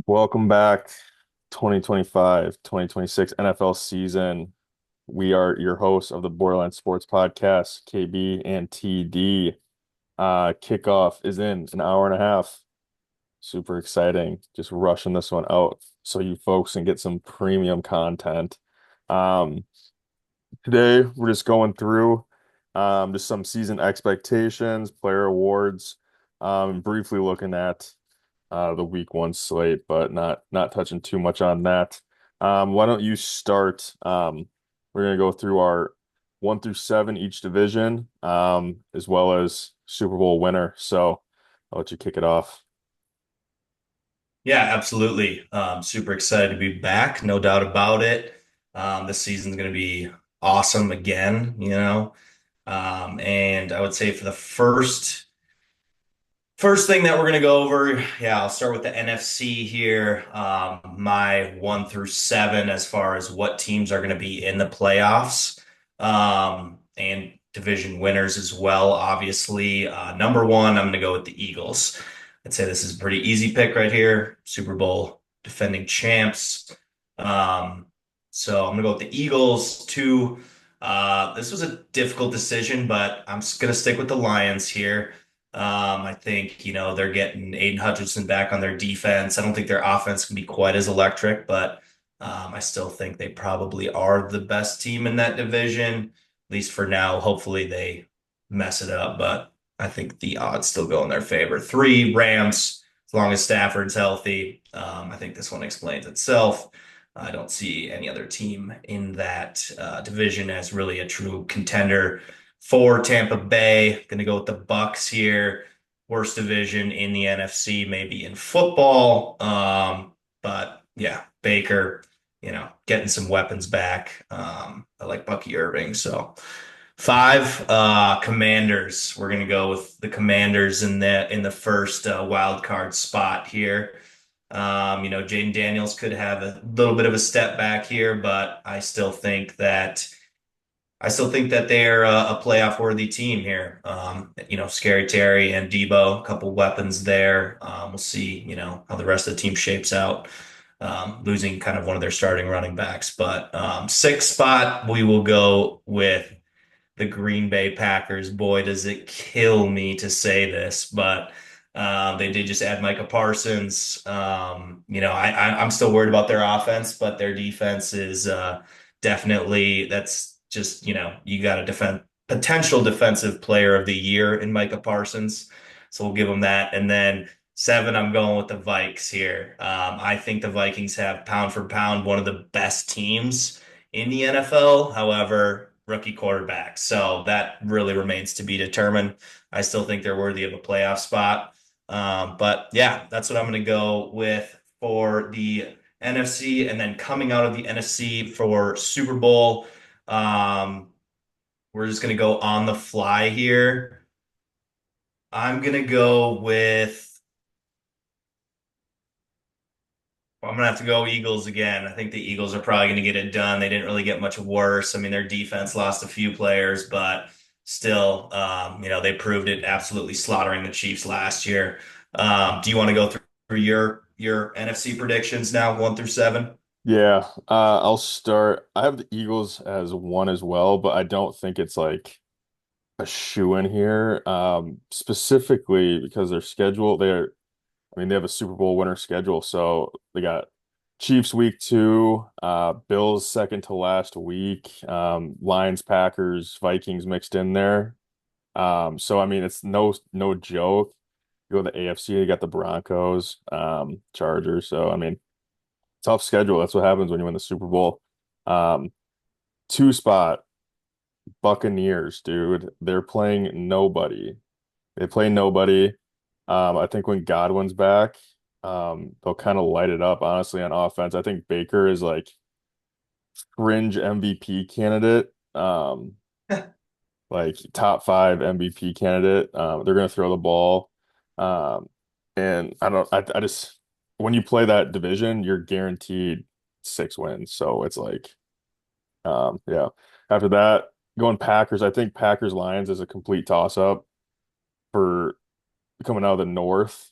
Welcome back, 2025, 2026 NFL season. We are your hosts of the Borderline Sports Podcast, KB and TD. Kickoff is in an hour and a half. Super exciting. Just rushing this one out so you folks can get some premium content. Um, Today we're just going through just some season expectations, player awards, briefly looking at the week one slate, but not touching too much on that. Why don't you start? We're gonna go through our 1 through 7 each division, as well as Super Bowl winner. So I'll let you kick it off. Yeah, absolutely. Super excited to be back, no doubt about it. This season's going to be awesome again. And I would say for the first thing that we're going to go over, yeah, I'll start with the NFC here. My 1 through 7 as far as what teams are going to be in the playoffs, and division winners as well, obviously. Number one, I'm going to go with the Eagles. I'd say this is a pretty easy pick right here. Super Bowl defending champs. Um, so I'm gonna go with the Eagles. Two. This was a difficult decision, but I'm just gonna stick with the Lions here. I think, they're getting Aiden Hutchinson back on their defense. I don't think their offense can be quite as electric, but I still think they probably are the best team in that division, at least for now. Hopefully they mess it up, but I think the odds still go in their favor. Three, Rams, as long as Stafford's healthy. I think this one explains itself. I don't see any other team in that division as really a true contender. For Tampa Bay, going to go with the Bucks here. Worst division in the NFC, maybe in football. But yeah, Baker, getting some weapons back. I like Bucky Irving, so. Five, Commanders. We're gonna go with the Commanders in the first wild card spot here. Jaden Daniels could have a little bit of a step back here, but I still think that they're a playoff worthy team here. Scary Terry and Debo, a couple weapons there. We'll see, how the rest of the team shapes out. Losing kind of one of their starting running backs, but sixth spot we will go with the Green Bay Packers. Boy, does it kill me to say this, but they did just add Micah Parsons. I'm still worried about their offense, but their defense is definitely that's just you got a potential defensive player of the year in Micah Parsons, so we'll give them that. And then seven, I'm going with the Vikes here. I think the Vikings have pound for pound one of the best teams in the NFL. However, rookie quarterback. So that really remains to be determined. I still think they're worthy of a playoff spot. But yeah, that's what I'm going to go with for the NFC. And then coming out of the NFC for Super Bowl, um, we're just going to go on the fly here. I'm going to go with I'm gonna have to go Eagles again. I think the Eagles are probably gonna get it done. They didn't really get much worse. I mean, their defense lost a few players, but still, they proved it absolutely slaughtering the Chiefs last year. Do you want to go through your NFC predictions now, 1 through 7? Yeah, I'll start. I have the Eagles as one as well, but I don't think it's like a shoe in here. Specifically because their schedule, I mean, they have a Super Bowl winner schedule, so they got Chiefs week 2, Bills second to last week, Lions, Packers, Vikings mixed in there. So I mean, it's no joke. You go to the AFC, you got the Broncos, Chargers. So I mean, tough schedule. That's what happens when you win the Super Bowl. Um, Two spot Buccaneers, dude. They're playing nobody. They play nobody. I think when Godwin's back, they'll kind of light it up, honestly, on offense. I think Baker is like fringe MVP candidate, like top 5 MVP candidate. They're gonna throw the ball. Um, and I just when you play that division, you're guaranteed 6 wins. So it's like, yeah. After that, going Packers, I think Packers Lions is a complete toss up for coming out of the North.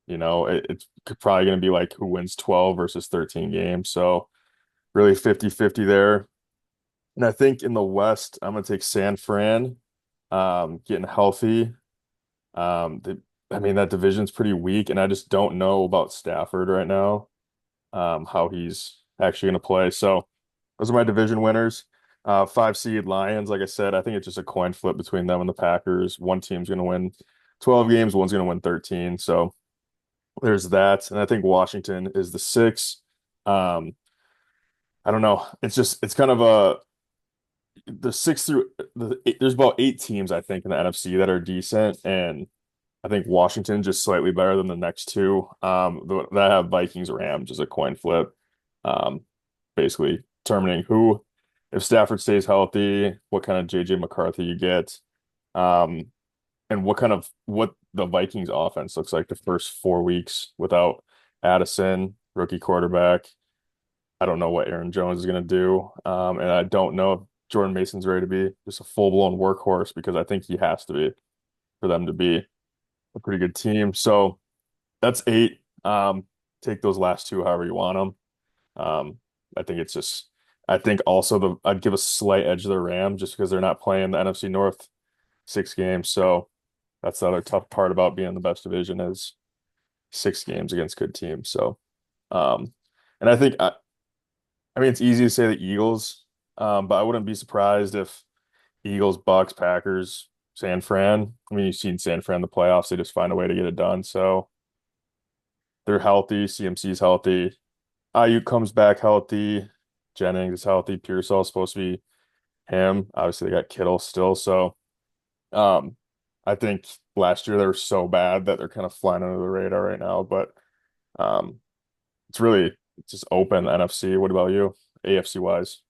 It's probably going to be like who wins 12 versus 13 games. So really 50-50 there. And I think in the West, I'm going to take San Fran, getting healthy. They, I mean, that division's pretty weak, and I just don't know about Stafford right now, how he's actually going to play. So those are my division winners. Five seed Lions, like I said, I think it's just a coin flip between them and the Packers. One team's going to win 12 games, one's going to win 13. So there's that. And I think Washington is the six. Um, I don't know. It's kind of the six through there's about eight teams I think in the NFC that are decent, and I think Washington just slightly better than the next two. That have Vikings Rams as a coin flip. Basically determining who, if Stafford stays healthy, what kind of JJ McCarthy you get, um, and what the Vikings offense looks like the first 4 weeks without Addison, rookie quarterback. I don't know what Aaron Jones is going to do. And I don't know if Jordan Mason's ready to be just a full-blown workhorse because I think he has to be for them to be a pretty good team. So that's eight. Take those last two however you want them. I think it's just, I think also I'd give a slight edge to the Rams just because they're not playing the NFC North 6 games. So that's the other tough part about being in the best division is 6 games against good teams. So, um, and I mean, it's easy to say the Eagles, but I wouldn't be surprised if Eagles, Bucks, Packers, San Fran. I mean, you've seen San Fran in the playoffs; they just find a way to get it done. So they're healthy. CMC's healthy. Ayuk comes back healthy. Jennings is healthy. Pearsall's supposed to be him. Obviously, they got Kittle still. So, um, I think last year they were so bad that they're kind of flying under the radar right now. But um, it's just open NFC. What about you, AFC wise?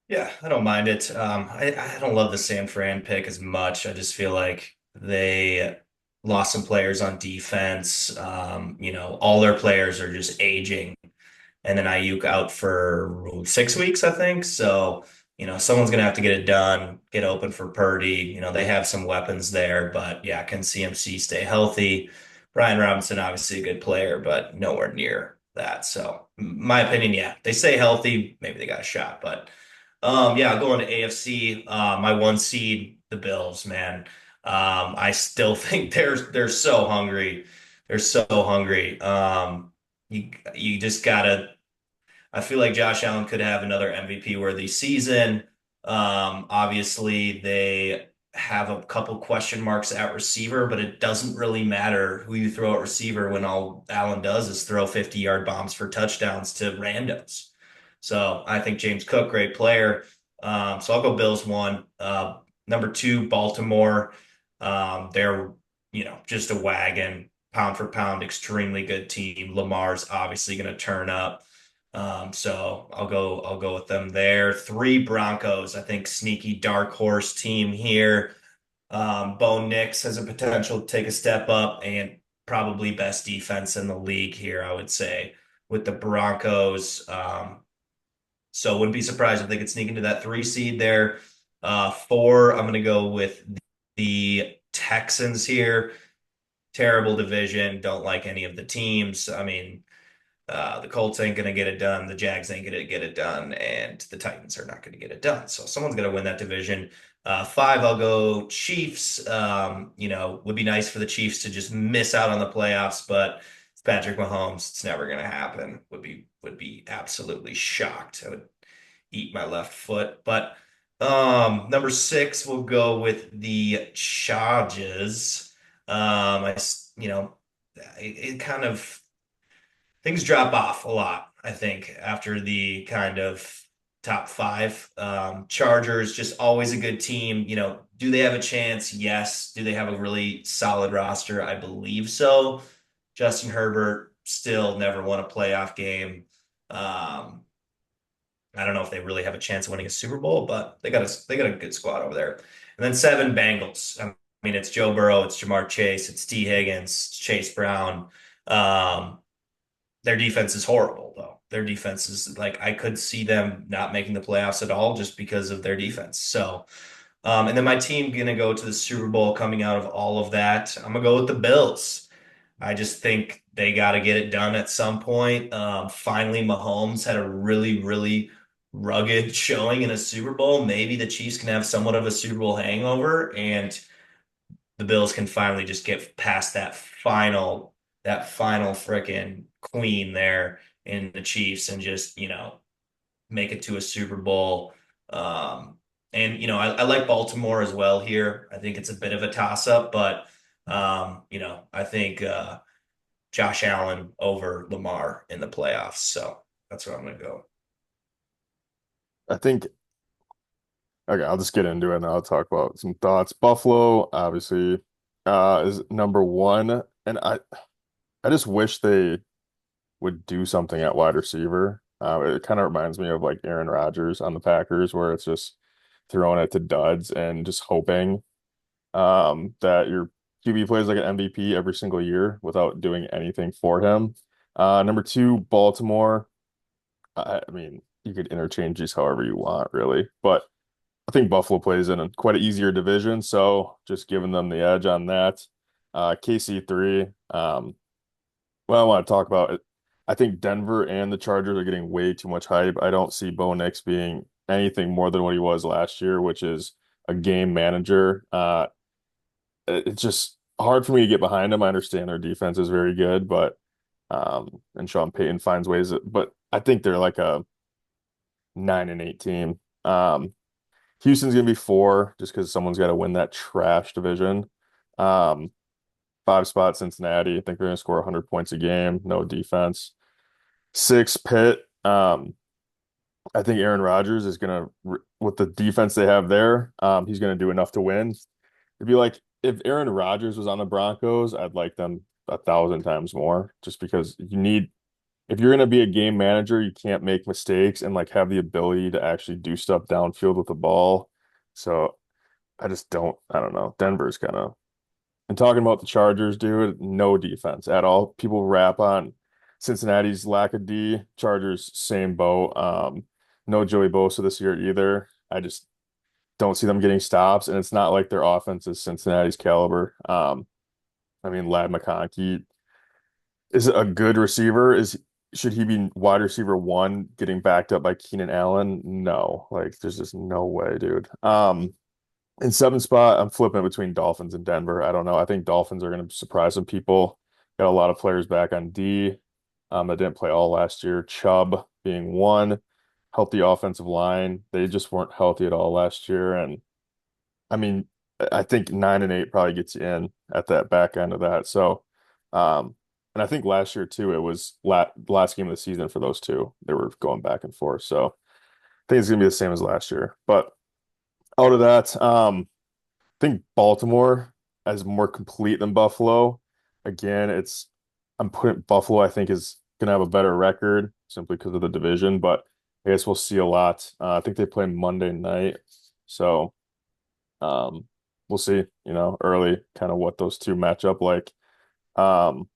Yeah, I don't mind it. I don't love the San Fran pick as much. I just feel like they lost some players on defense. All their players are just aging, and then Ayuk out for 6 weeks, I think. So, someone's gonna have to get it done, get open for Purdy. They have some weapons there, but yeah, can CMC stay healthy? Brian Robinson, obviously a good player, but nowhere near that. So, my opinion, yeah, they stay healthy, maybe they got a shot, but yeah, I'll go into AFC. My one seed, the Bills, man. I still think they're so hungry. They're so hungry. You just gotta. I feel like Josh Allen could have another MVP worthy season. Obviously, they have a couple question marks at receiver, but it doesn't really matter who you throw at receiver when all Allen does is throw 50-yard bombs for touchdowns to randos. So I think James Cook, great player. So I'll go Bills one. Number two, Baltimore. They're, just a wagon, pound for pound, extremely good team. Lamar's obviously going to turn up. So I'll go with them there. Three Broncos, I think sneaky dark horse team here. Bo Nix has a potential to take a step up and probably best defense in the league here, I would say, with the Broncos. So wouldn't be surprised if they could sneak into that 3 seed there. Four, I'm going to go with the Texans here. Terrible division. Don't like any of the teams. I mean, the Colts ain't going to get it done. The Jags ain't going to get it done. And the Titans are not going to get it done. So someone's going to win that division. Five, I'll go Chiefs. Would be nice for the Chiefs to just miss out on the playoffs, but it's Patrick Mahomes. It's never going to happen. Would be absolutely shocked. I would eat my left foot. But number six, we'll go with the Chargers. It kind of things drop off a lot, I think, after the kind of top five. Chargers, just always a good team. Do they have a chance? Yes. Do they have a really solid roster? I believe so. Justin Herbert still never won a playoff game. Um, I don't know if they really have a chance of winning a Super Bowl, but they got a good squad over there. And then seven Bengals. I mean, it's Joe Burrow, it's Jamar Chase, it's T. Higgins, it's Chase Brown. Um, their defense is horrible, though. Their defense is like I could see them not making the playoffs at all just because of their defense. So, and then my team gonna go to the Super Bowl coming out of all of that. I'm gonna go with the Bills. I just think they got to get it done at some point. Finally, Mahomes had a really, really rugged showing in a Super Bowl. Maybe the Chiefs can have somewhat of a Super Bowl hangover, and the Bills can finally just get past that final frickin' queen there in the Chiefs and just, make it to a Super Bowl. Um, and I like Baltimore as well here. I think it's a bit of a toss up, but I think Josh Allen over Lamar in the playoffs. So that's where I'm gonna go. I think okay, I'll just get into it and I'll talk about some thoughts. Buffalo, obviously, is number one, and I just wish they would do something at wide receiver. It kind of reminds me of like Aaron Rodgers on the Packers, where it's just throwing it to duds and just hoping that your QB plays like an MVP every single year without doing anything for him. Number two, Baltimore. I mean, you could interchange these however you want, really, but I think Buffalo plays in a quite an easier division, so just giving them the edge on that. KC three. What I want to talk about it, I think Denver and the Chargers are getting way too much hype. I don't see Bo Nix being anything more than what he was last year, which is a game manager. It's just hard for me to get behind him. I understand their defense is very good, but and Sean Payton finds ways, but I think they're like a 9-8 team. Houston's gonna be four just because someone's got to win that trash division. Um, five spot Cincinnati. I think they're gonna score 100 points a game. No defense. Six Pitt. I think Aaron Rodgers is gonna with the defense they have there. He's gonna do enough to win. It'd be like if Aaron Rodgers was on the Broncos, I'd like them 1,000 times more. Just because you need if you're gonna be a game manager, you can't make mistakes and like have the ability to actually do stuff downfield with the ball. So I don't know. Denver's kind of, and talking about the Chargers, dude, no defense at all. People rap on Cincinnati's lack of D. Chargers, same boat. No Joey Bosa this year either. I just don't see them getting stops, and it's not like their offense is Cincinnati's caliber. I mean, Lad McConkey is a good receiver. Should he be wide receiver one getting backed up by Keenan Allen? No, like there's just no way, dude. In seventh spot, I'm flipping between Dolphins and Denver. I don't know. I think Dolphins are going to surprise some people. Got a lot of players back on D that didn't play all last year. Chubb being one, healthy offensive line. They just weren't healthy at all last year. And I mean, I think 9-8 probably gets you in at that back end of that. So, and I think last year too, it was last game of the season for those two. They were going back and forth. So I think it's going to be the same as last year. But out of that, I think Baltimore is more complete than Buffalo. Again, I'm putting Buffalo, I think, is gonna have a better record simply because of the division, but I guess we'll see a lot. I think they play Monday night, so um, we'll see, early kind of what those two match up like. Um,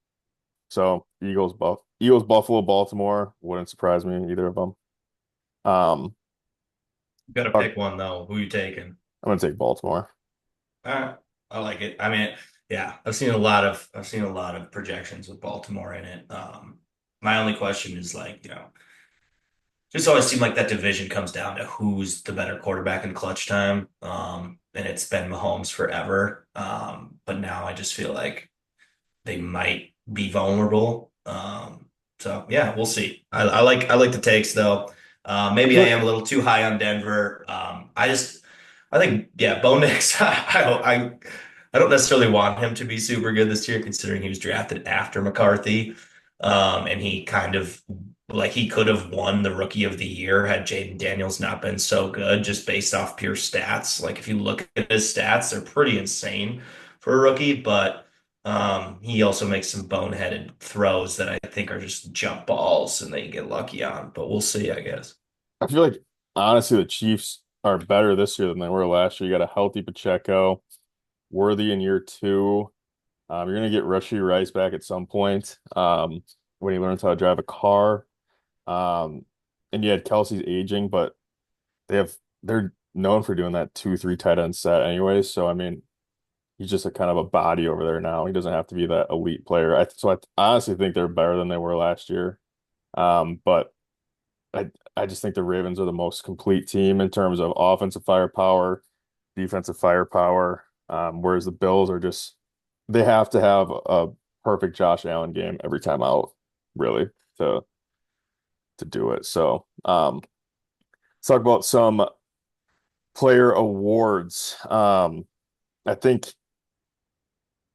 so Eagles, Buffalo, Baltimore wouldn't surprise me either of them. Um, Got to I'm pick one though. Who you taking? gonna take Baltimore. I like it. I mean, yeah, I've seen a lot of projections with Baltimore in it. My only question is like, just always seemed like that division comes down to who's the better quarterback in clutch time. And it's been Mahomes forever. But now I just feel like they might be vulnerable. So yeah, we'll see. I like the takes though. I Maybe feel I like am a little too high on Denver. I think yeah, Bo Nix. I don't necessarily want him to be super good this year, considering he was drafted after McCarthy. And he kind of like he could have won the Rookie of the Year had Jaden Daniels not been so good, just based off pure stats. Like if you look at his stats, they're pretty insane for a rookie, but. He also makes some boneheaded throws that I think are just jump balls and they get lucky on, but we'll see, I guess. I feel like honestly the Chiefs are better this year than they were last year. You got a healthy Pacheco, Worthy in year two. You're gonna get Rushy Rice back at some point when he learns how to drive a car. Um, and you had Kelsey's aging, but they're known for doing that 2-3 tight end set anyway. So I mean, he's just a kind of a body over there now. He doesn't have to be that elite player. I honestly think they're better than they were last year. But I just think the Ravens are the most complete team in terms of offensive firepower, defensive firepower. Whereas the Bills are just they have to have a perfect Josh Allen game every time out, really, to to do it. So, let's talk about some player awards. I think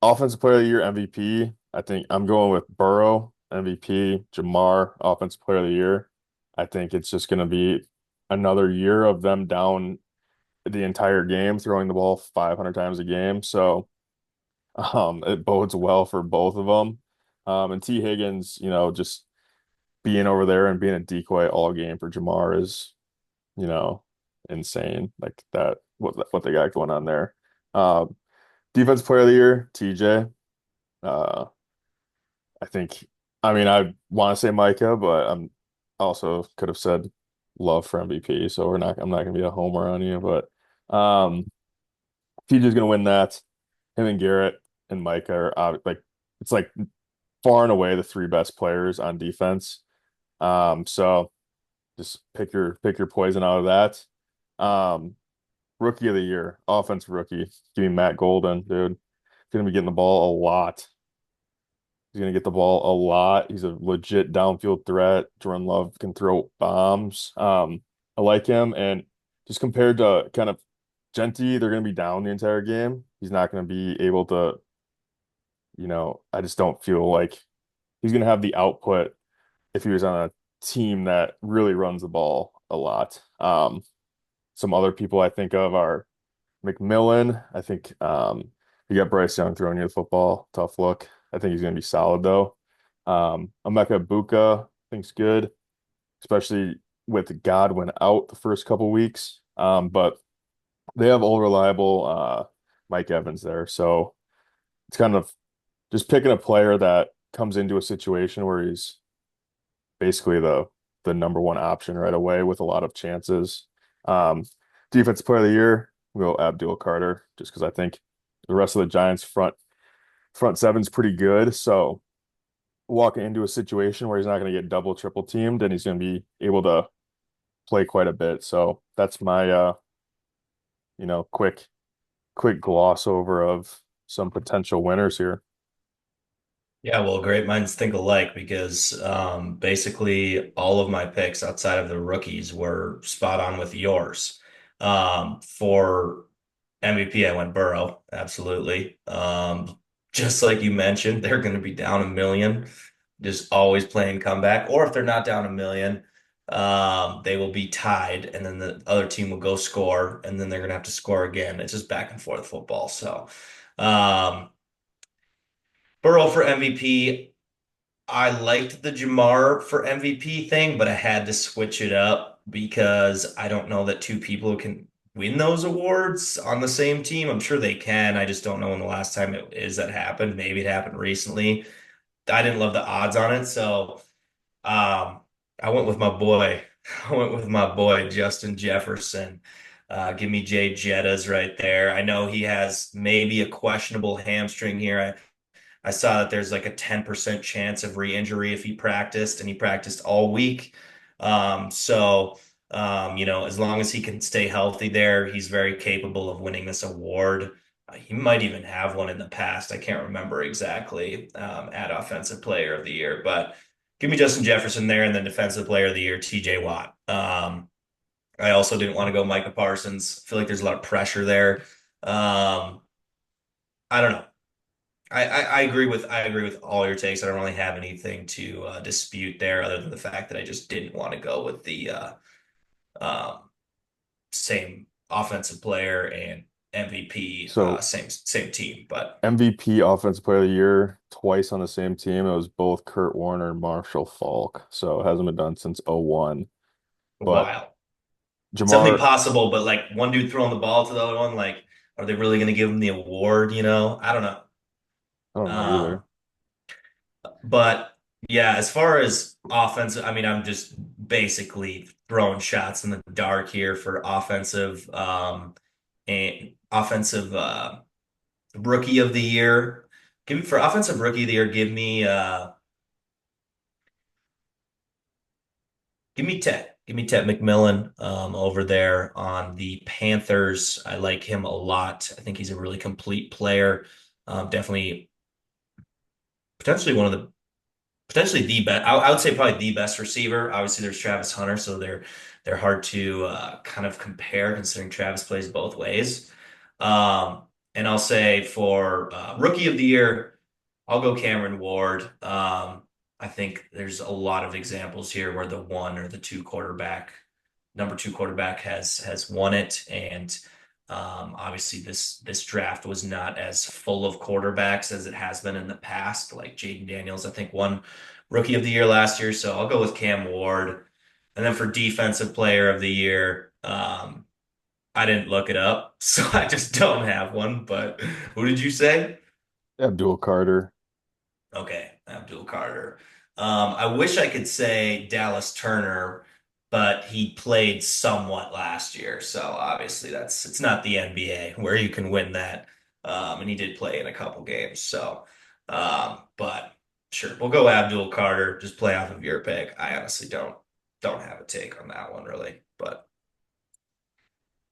Offensive Player of the Year MVP. I think I'm going with Burrow MVP, Jamar Offensive Player of the Year. I think it's just going to be another year of them down the entire game, throwing the ball 500 times a game. So it bodes well for both of them. And T. Higgins, just being over there and being a decoy all game for Jamar is, you know, insane. Like that, what they got going on there. Um, Defense Player of the Year, TJ. Uh, I think, I mean, I want to say Micah, but I'm also could have said Love for MVP. So I'm not gonna be a homer on you, but TJ's gonna win that. Him and Garrett and Micah are like it's like far and away the three best players on defense. So just pick your poison out of that. Rookie of the year, offensive rookie. Give me Matt Golden, dude. He's gonna be getting the ball a lot. He's gonna get the ball a lot. He's a legit downfield threat. Jordan Love can throw bombs. I like him, and just compared to kind of Genty, they're gonna be down the entire game. He's not gonna be able to, I just don't feel like he's gonna have the output if he was on a team that really runs the ball a lot. Some other people I think of are McMillan. I think you got Bryce Young throwing you the football. Tough look. I think he's going to be solid though. Emeka Buka, I think's good, especially with Godwin out the first couple weeks. But they have all reliable Mike Evans there, so it's kind of just picking a player that comes into a situation where he's basically the number one option right away with a lot of chances. Um, Defensive Player of the Year, we'll go Abdul Carter, just because I think the rest of the Giants front seven's pretty good. So walking into a situation where he's not going to get double, triple teamed, and he's going to be able to play quite a bit. So that's my quick gloss over of some potential winners here. Yeah, well, great minds think alike because basically all of my picks outside of the rookies were spot on with yours. For MVP, I went Burrow, absolutely. Just like you mentioned, they're going to be down a million, just always playing comeback. Or if they're not down a million, they will be tied, and then the other team will go score, and then they're going to have to score again. It's just back and forth football. So, um, Burrow for MVP. I liked the Jamar for MVP thing, but I had to switch it up because I don't know that two people can win those awards on the same team. I'm sure they can. I just don't know when the last time it is that happened. Maybe it happened recently. I didn't love the odds on it, so um, I went with my boy. I went with my boy Justin Jefferson. Give me Jay Jettas right there. I know he has maybe a questionable hamstring here. I saw that there's like a 10% chance of re-injury if he practiced, and he practiced all week. As long as he can stay healthy there, he's very capable of winning this award. He might even have one in the past. I can't remember exactly at Offensive Player of the Year, but give me Justin Jefferson there, and then Defensive Player of the Year, TJ Watt. I also didn't want to go Micah Parsons. I feel like there's a lot of pressure there. Um, I don't know. I agree with all your takes. I don't really have anything to dispute there, other than the fact that I just didn't want to go with the um, same offensive player and MVP, So same team. But MVP Offensive Player of the Year twice on the same team. It was both Kurt Warner and Marshall Faulk. So it hasn't been done since '01. But wow, it's definitely Jamar, possible. But like one dude throwing the ball to the other one, like are they really going to give him the award? I don't know. I don't know Um, either. But yeah, as far as offense, I mean, I'm just basically throwing shots in the dark here for offensive Rookie of the year. Give me for offensive rookie of the year, give me Ted. Give me Ted McMillan over there on the Panthers. I like him a lot. I think he's a really complete player. Definitely, potentially one of the potentially the best. I would say probably the best receiver. Obviously, there's Travis Hunter, so they're hard to kind of compare considering Travis plays both ways. Um, and I'll say for rookie of the year, I'll go Cameron Ward. I think there's a lot of examples here where the one or the number two quarterback has won it, and obviously this draft was not as full of quarterbacks as it has been in the past. Like Jaden Daniels, I think won rookie of the year last year, so I'll go with Cam Ward. And then for defensive player of the year, I didn't look it up, so I just don't have one. But who did you say? Abdul Carter. Okay, Abdul Carter. I wish I could say Dallas Turner, but he played somewhat last year, so obviously it's not the NBA where you can win that. And he did play in a couple games, so but sure, we'll go Abdul Carter. Just play off of your pick. I honestly don't have a take on that one really, but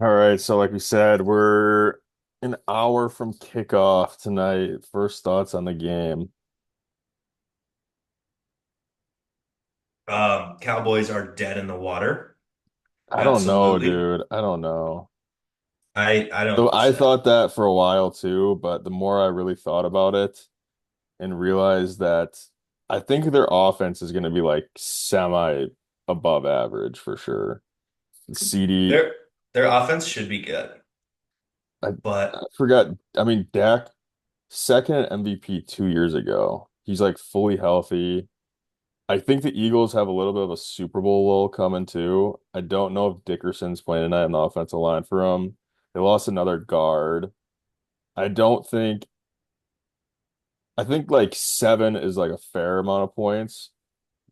All right, so like we said, we're an hour from kickoff tonight. First thoughts on the game. Cowboys are dead in the water. I don't know, Absolutely. dude. I don't know. I So don't. I thought that for a while too, but the more I really thought about it and realized that I think their offense is going to be like semi above average for sure. CD, Their their offense should be good, I, I but forgot. I mean, Dak, second MVP 2 years ago. He's like fully healthy. I think the Eagles have a little bit of a Super Bowl lull coming too. I don't know if Dickerson's playing tonight on the offensive line for them. They lost another guard. I don't think I think like seven is like a fair amount of points,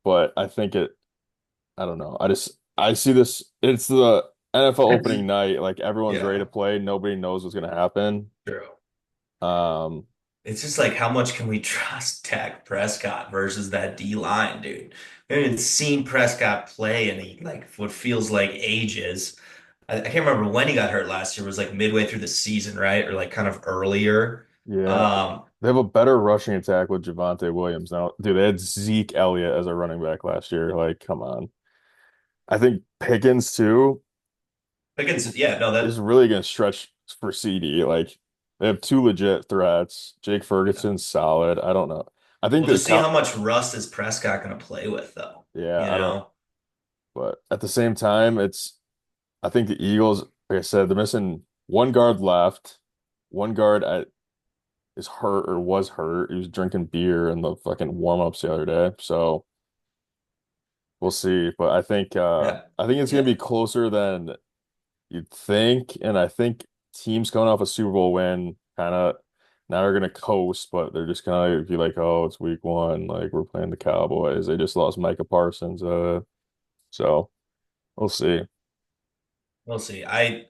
but I don't know. I see this it's the NFL opening night, like everyone's ready to yeah, play, nobody knows what's gonna happen. true. Um, It's just like how much can we trust Dak Prescott versus that D line, dude? We haven't even seen Prescott play in like what feels like ages. I can't remember when he got hurt last year. It was like midway through the season, right? Or like kind of earlier. yeah. Um, They have a better rushing attack with Javonte Williams now. Dude, they had Zeke Elliott as a running back last year. Like, come on. I think Pickens too Pickens, yeah, no, is that really going to stretch for CD. Like they have two legit threats. Jake yeah. Ferguson's solid. I don't know. I think We'll the just see co how much rust is Prescott going to play with, though. yeah, You I don't. know, But at the same time, I think the Eagles, like I said, they're missing one guard left. One guard is hurt or was hurt. He was drinking beer in the fucking warm-ups the other day. So we'll see. But yeah, I think it's gonna yeah. be closer than you'd think. And I think teams coming off a Super Bowl win kind of now are gonna coast, but they're just gonna be like, oh, it's week one, like we're playing the Cowboys. They just lost Micah Parsons. So we'll see. We'll see. I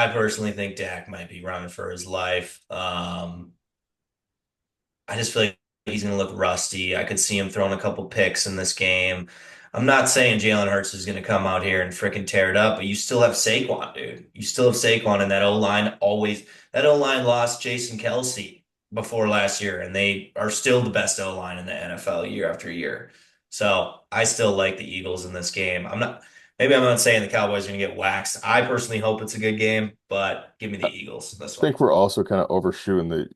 personally think Dak might be running for his life. I just feel like he's going to look rusty. I could see him throwing a couple picks in this game. I'm not saying Jalen Hurts is going to come out here and freaking tear it up, but you still have Saquon, dude. You still have Saquon, and that O line lost Jason Kelsey before last year, and they are still the best O line in the NFL year after year. So I still like the Eagles in this game. Maybe I'm not saying the Cowboys are going to get waxed. I personally hope it's a good game, but give me the I Eagles this one. think we're also kind of overshooting the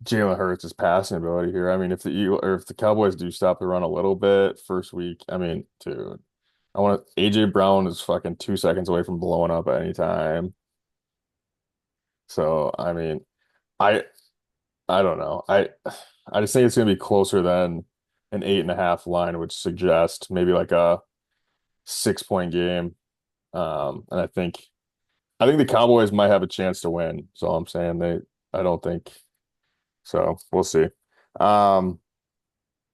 Jalen Hurts' passing ability here. I mean, if the Cowboys do stop the run a little bit first week, I mean, dude, I want AJ Brown is fucking 2 seconds away from blowing up at any time. So I mean, I I don't know. I just think it's gonna be closer than an 8.5 line would suggest, maybe like a 6 point game. And I think the Cowboys might have a chance to win. So I'm saying I don't think so. We'll see. Um,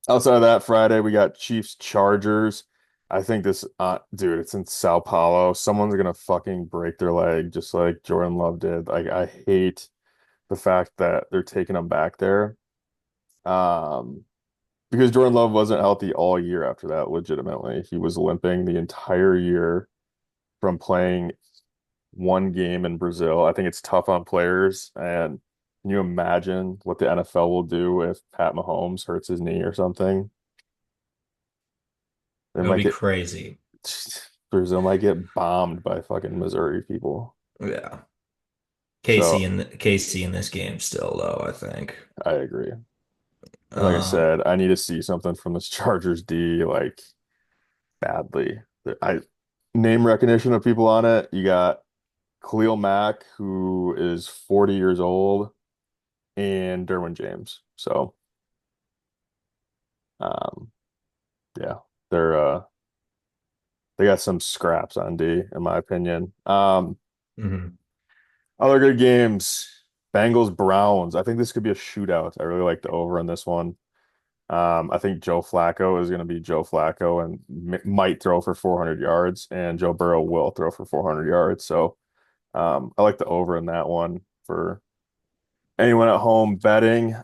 Outside of that, Friday we got Chiefs Chargers. I think dude, it's in Sao Paulo. Someone's gonna fucking break their leg just like Jordan Love did. Like I hate the fact that they're taking him back there. Um, because Jordan Love wasn't healthy all year after that, legitimately. He was limping the entire year from playing one game in Brazil. I think it's tough on players. And can you imagine what the NFL will do if Pat Mahomes hurts his knee or something? They It would might be get crazy. Brazil might get bombed by fucking Missouri people. Yeah. So Casey in this game still though, I think. I agree. And like I Um, said, I need to see something from this Chargers D like badly. I name recognition of people on it. You got Khalil Mack, who is 40 years old, and Derwin James. So um yeah, they're they got some scraps on D, in my opinion. mhm. Other good games. Bengals Browns. I think this could be a shootout. I really like the over in this one. I think Joe Flacco is going to be Joe Flacco and might throw for 400 yards, and Joe Burrow will throw for 400 yards. So I like the over in that one for anyone at home betting.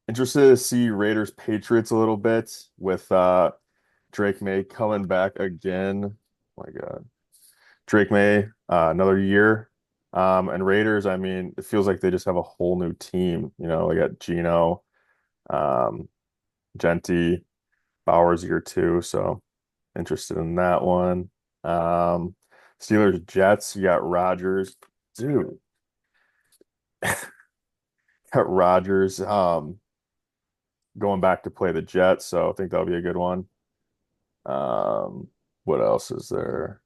Interested to see Raiders Patriots a little bit with Drake May coming back again. Oh my God. Drake May, another year. And Raiders, I mean, it feels like they just have a whole new team. You know, they got Gino, um, Genty, Bowers year two, so interested in that one. Um, Steelers Jets, you got Rodgers. Dude, got Rodgers going back to play the Jets, so I think that'll be a good one. What else is there?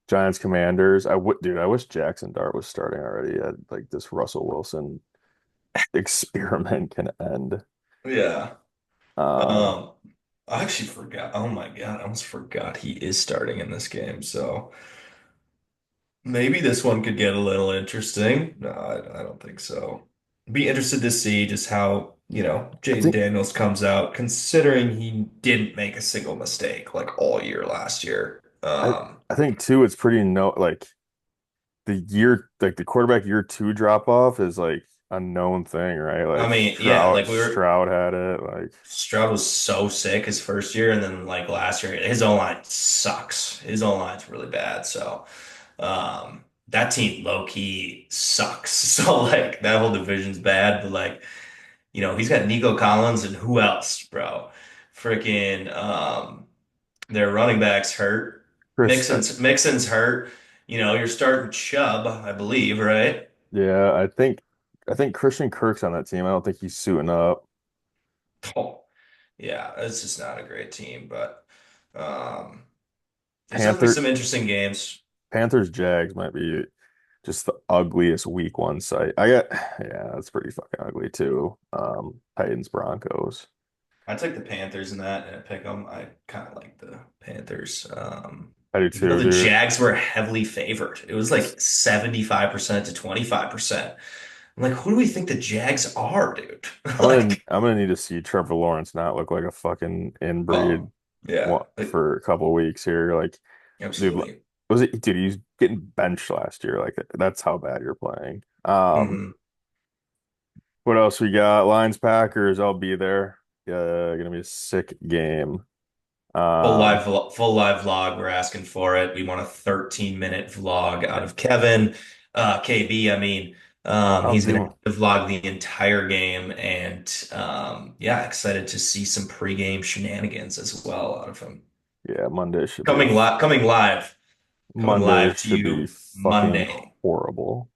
Giants Commanders. I wish Jackson Dart was starting already. Like this Russell Wilson experiment can end. Yeah. Um, Um, I actually forgot. Oh my God, I almost forgot he is starting in this game. So maybe this one could get a little interesting. No, I don't think so. Be interested to see just how, I Jaden think Daniels comes out, considering he didn't make a single mistake like all year last year. I I think too it's pretty no like the quarterback year two drop off is like a known thing, right? I Like mean, yeah, like Stroud had it. Like Stroud was so sick his first year, and then like last year, his O line sucks. His O line's really bad. So that team low key sucks. So like that whole division's bad, but like, he's got Nico Collins and who else, bro? Freaking their running backs hurt. Chris, Mixon's hurt. You're starting Chubb, I believe, right? yeah, I think Christian Kirk's on that team. I don't think he's suiting up. Oh, yeah, it's just not a great team, but um there's definitely Panther some interesting games. Panthers Jags might be just the ugliest week one sight. Yeah, that's pretty fucking ugly too. Titans Broncos. I took the Panthers in that and pick them. I kind of like the Panthers. I do Even though too, the dude. Jags were heavily favored. It was like 75% to 25%. I'm like, who do we think the Jags are, dude? Like, I'm gonna need to see Trevor Lawrence not look like a fucking oh, inbreed yeah, for a couple weeks here. Like, dude, absolutely. was it, dude, he's getting benched last year. Like, that's how bad you're playing. Hmm. What else we got? Lions Packers, I'll be there. Yeah, gonna be a sick game. Um, Full live vlog. We're asking for it. We want a 13-minute vlog out of Kevin, KB. I mean, I'll he's gonna do, vlog the entire game, and yeah, excited to see some pregame shenanigans as well out of him. yeah, Coming Monday live to should be you fucking Monday. horrible.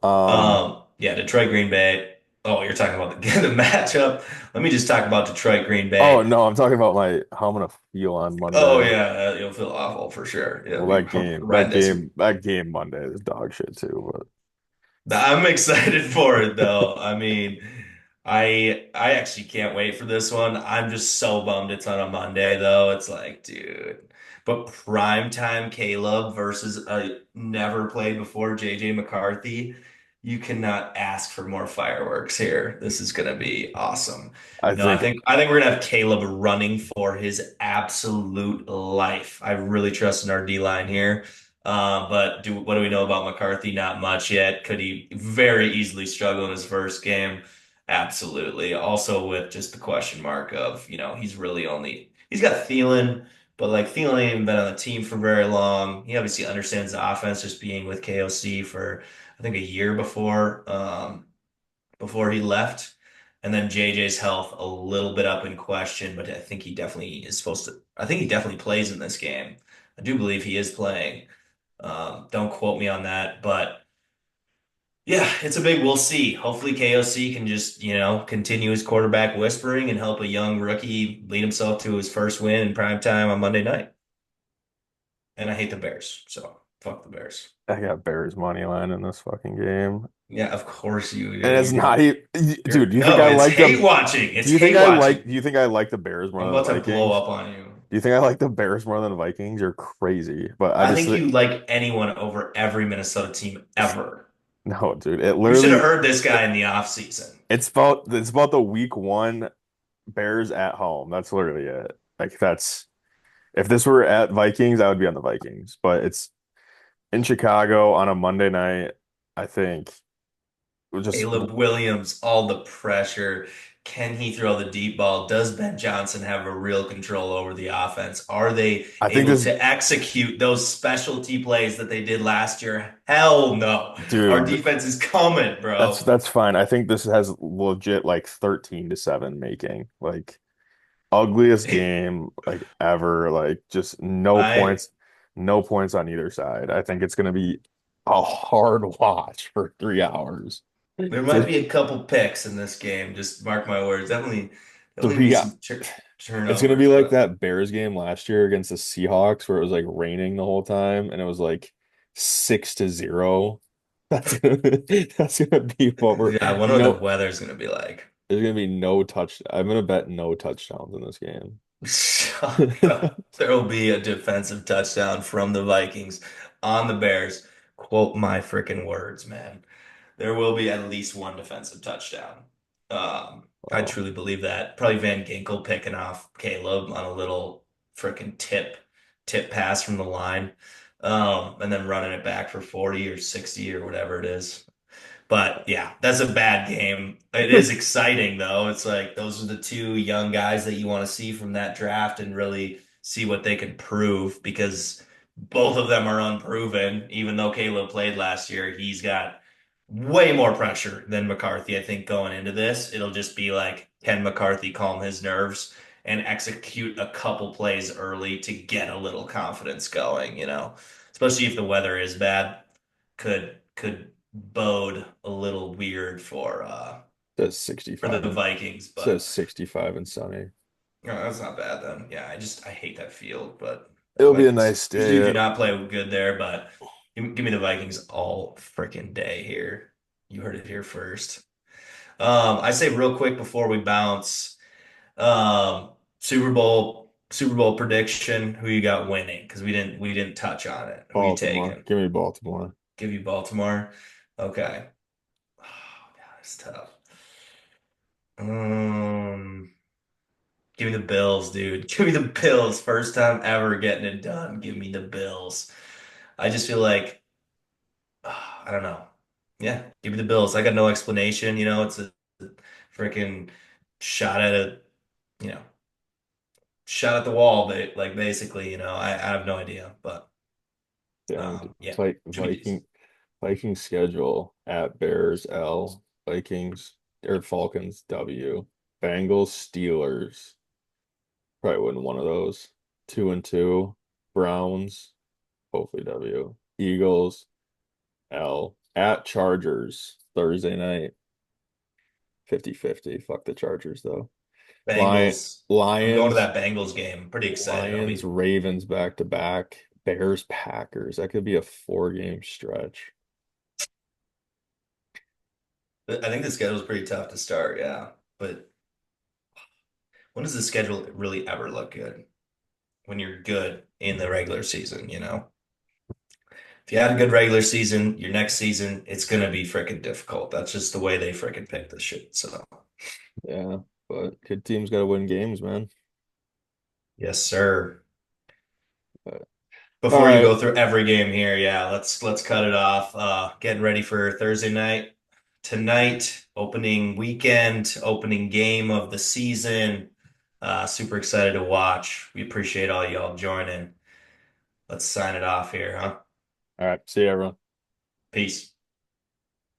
Um, Yeah, Detroit Green Bay. Oh, you're talking about the the matchup. Let me just talk about Detroit Green oh Bay. no, I'm talking about how I'm gonna feel on Oh Monday. yeah, you'll feel awful for sure. It'll Well, be horrendous. that game Monday is dog shit too. But I'm excited for it though. I mean, I actually can't wait for this one. I'm just so bummed it's on a Monday though. It's like, dude. But primetime Caleb versus a never played before JJ McCarthy. You cannot ask for more fireworks here. This is gonna be awesome. I No, I think think I think we're gonna have Caleb running for his absolute life. I really trust in our D line here. But what do we know about McCarthy? Not much yet. Could he very easily struggle in his first game? Absolutely. Also with just the question mark of, he's got Thielen, but like Thielen ain't even been on the team for very long. He obviously understands the offense just being with KOC for I think a year before he left. And then JJ's health a little bit up in question, but I think he definitely is supposed to. I think he definitely plays in this game. I do believe he is playing. Don't quote me on that, but yeah, it's a big we'll see. Hopefully KOC can just, continue his quarterback whispering and help a young rookie lead himself to his first win in prime time on Monday night. And I hate the Bears, so fuck the Bears. I got Bears money line in this fucking game. Yeah, of course you And it's you're not even, dude, do you think no, I it's like hate the watching. It's hate watching. do you think I like the Bears more I'm than the about to blow Vikings? up on you. Do you think I like the Bears more than the Vikings? You're crazy. But I I just think you like anyone over every Minnesota team ever. no, dude. It You should have literally heard this guy in the offseason. it's about the week one Bears at home. That's literally it. Like that's if this were at Vikings, I would be on the Vikings. But it's in Chicago on a Monday night. I think just Caleb Williams, all the pressure. Can he throw the deep ball? Does Ben Johnson have a real control over the offense? Are they I think able this to execute those specialty plays that they did last year? Hell no. Our dude, defense is coming, bro. that's fine. I think this has legit like 13-7 making. Like ugliest game like ever. Like just I no points on either side. I think it's gonna be a hard watch for 3 hours. There So might be a couple picks in this game. Just mark my words. Definitely be 3 some It's gonna be turnovers, like but that Bears game last year against the Seahawks where it was like raining the whole time and it was like 6-0. That's gonna be what we're yeah, I wonder what the no weather's gonna be like. there's gonna be no touch. I'm gonna bet no touchdowns in this game. Shut up. There will be a defensive touchdown from the Vikings on the Bears. Quote my freaking words, man. There will be at least one defensive touchdown. I Oh, truly believe that. Probably Van Ginkel picking off Caleb on a little freaking tip pass from the line, and then running it back for 40 or 60 or whatever it is. But yeah, that's a bad game. It is exciting though. It's like those are the two young guys that you want to see from that draft and really see what they can prove because both of them are unproven. Even though Caleb played last year, he's got way more pressure than McCarthy, I think, going into this. It'll just be like, can McCarthy calm his nerves and execute a couple plays early to get a little confidence going, especially if the weather is bad could bode a little weird says for 65 the and Vikings, says but 65 and sunny. that's not bad then. Yeah, I hate that field, but the It'll be a Vikings nice usually day. do not play good there, but give me the Vikings all freaking day here. You heard it here first. I say real quick before we bounce, Super Bowl prediction, who you got winning? Because we didn't touch on it. Who you Baltimore. taking? Give me Baltimore. Give you Baltimore. Okay. Oh, God, it's tough. Um, Give me the Bills, dude. Give me the Bills. First time ever getting it done. Give me the Bills. I just feel like I don't know. Yeah, give me the Bills. I got no explanation. It's a freaking shot at a you know shot at the wall. But like basically, I have no idea. But Damn, yeah, should be decent. Vikings schedule at Bears L, Vikings or Falcons W, Bengals Steelers. Probably win one of those. 2-2. Browns, hopefully W. Eagles L at Chargers Thursday night. 50-50. Fuck the Chargers though. Lion Bengals. I'm going to Lions that Bengals game. Pretty excited. Lions Ravens back to back. Bears Packers. That could be a 4 game stretch. I think the schedule's pretty tough to start. Yeah, but when does the schedule really ever look good? When you're good in the regular season, If you had a good regular season, your next season, it's gonna be freaking difficult. That's just the way they freaking pick this shit. So, Yeah, but good teams got to win games, man. yes, sir. All Before you right. go through every game here, yeah, let's cut it off. Getting ready for Thursday night. Tonight, opening weekend, opening game of the season. Super excited to watch. We appreciate all y'all joining. Let's sign it off here, huh? All right. See you, everyone. Peace.